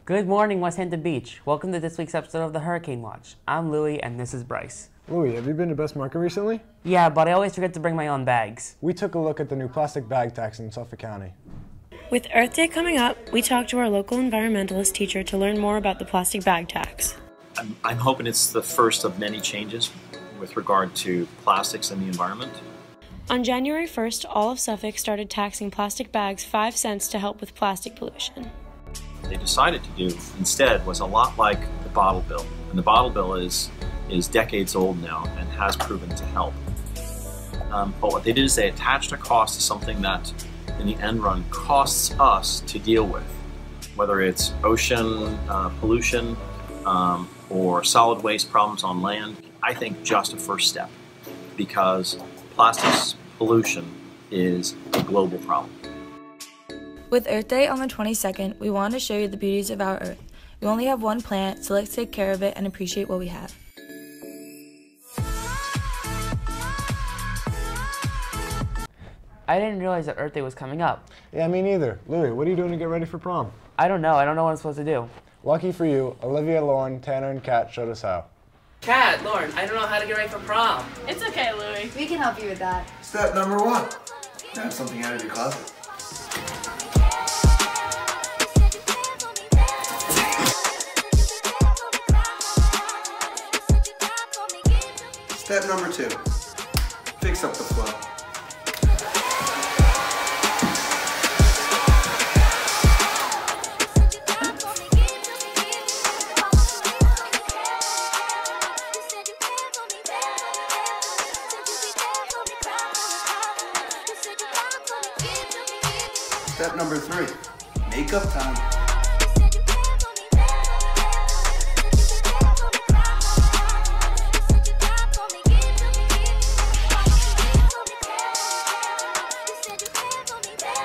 Good morning, West Hampton Beach. Welcome to this week's episode of the Hurricane Watch. I'm Louie, and this is Bryce. Louie, have you been to Best Market recently? Yeah, but I always forget to bring my own bags. We took a look at the new plastic bag tax in Suffolk County. With Earth Day coming up, we talked to our local environmentalist teacher to learn more about the plastic bag tax. I'm hoping it's the first of many changes with regard to plastics in the environment. On January 1st, all of Suffolk started taxing plastic bags 5 cents to help with plastic pollution. What they decided to do instead was a lot like the bottle bill. And the bottle bill is decades old now and has proven to help. But what they did is they attached a cost to something that in the end run costs us to deal with, whether it's ocean pollution or solid waste problems on land. I think just a first step, because plastics pollution is a global problem. With Earth Day on the 22nd, we want to show you the beauties of our Earth. We only have one planet, so let's take care of it and appreciate what we have. I didn't realize that Earth Day was coming up. Yeah, me neither. Louie, what are you doing to get ready for prom? I don't know what I'm supposed to do. Lucky for you, Olivia, Lauren, Tanner, and Kat showed us how. Kat, Lauren, I don't know how to get ready for prom. It's okay, Louie. We can help you with that. Step number 1. Grab something out of your closet. Step number 2. Fix up the flow. Step number 3, makeup time.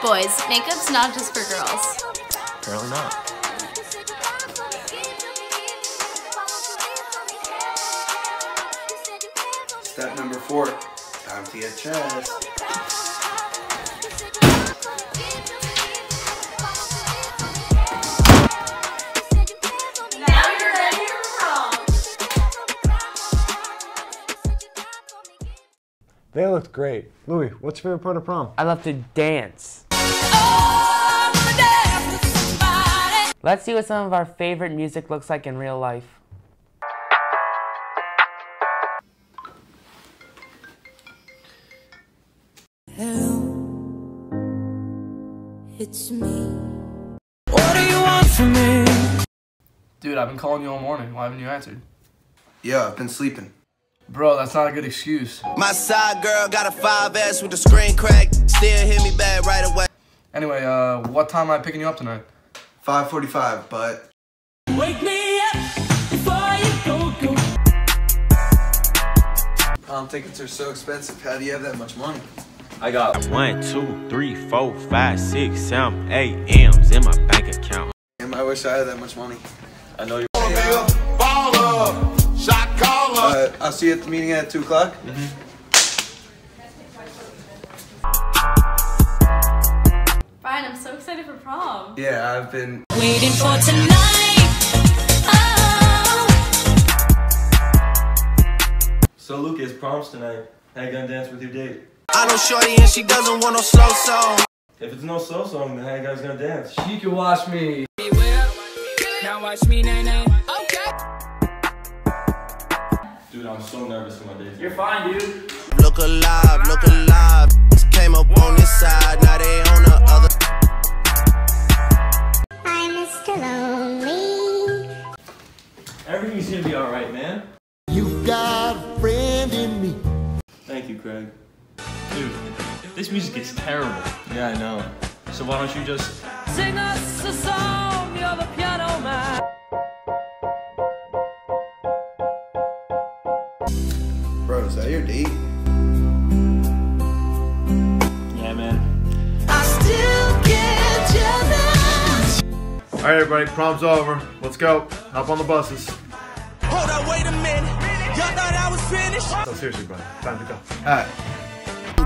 Boys, makeup's not just for girls. Apparently not. Step number 4, time to get chest. They looked great. Louie, what's your favorite part of prom? I love to dance. Let's see what some of our favorite music looks like in real life. Hello, it's me. What do you want from me? Dude, I've been calling you all morning. Why haven't you answered? Yeah, I've been sleeping. Bro, that's not a good excuse. My side girl got a 5S with the screen cracked. Still hit me back right away. Anyway, what time am I picking you up tonight? 5:45, but... Wake me up before you go. Prom tickets are so expensive. How do you have that much money? I got 1, 2, 3, 4, 5, 6, 7, 8 M's in my bank account. Damn, I wish I had that much money. I know you're Shot caller. I'll see you at the meeting at 2 o'clock. Brian, I'm so excited for prom. Yeah, I've been Waiting for tonight. Oh. So Lucas, prom's tonight. How you gonna dance with your date? I know shorty and she doesn't want no slow song. If it's no slow song, then how you guys gonna dance? She can watch me. Now watch me, nay. Okay. Dude, I'm so nervous for my date. You're fine, dude. Look alive, look alive. Came up on this side, now they on the other. I'm Mr. Lonely. Everything's gonna be alright, man. You got a friend in me. Thank you, Craig. Dude, this music is terrible. Yeah, I know. So why don't you just... Sing us a song, you're the piano man. Bro, is that your date? Yeah, man. I still get jealous. Alright everybody, prom's over. Let's go. Hop on the buses. Hold on, wait a minute. Y'all thought I was finished? No, seriously, buddy. Time to go. Alright.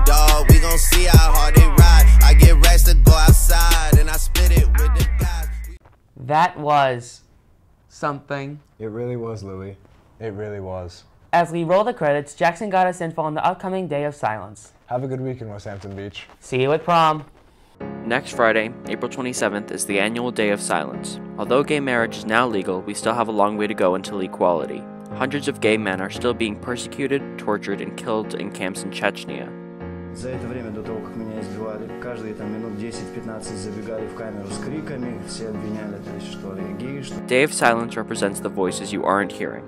Dog, we gon' see how hard they ride. I get racks to go outside and I split it with the guys. That was something. It really was, Louie. It really was. As we roll the credits, Jackson got us info on the upcoming Day of Silence. Have a good week in West Hampton Beach. See you at prom. Next Friday, April 27th, is the annual Day of Silence. Although gay marriage is now legal, we still have a long way to go until equality. Hundreds of gay men are still being persecuted, tortured, and killed in camps in Chechnya. За это время, до того, как меня избивали, каждые там минут 10-15 забегали в камеру с криками, все обвиняли, то есть, что я гей, что... Day of Silence represents the voices you aren't hearing.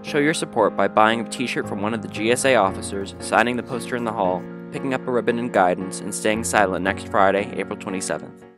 Show your support by buying a t-shirt from one of the GSA officers, signing the poster in the hall, picking up a ribbon and guidance, and staying silent next Friday, April 27th.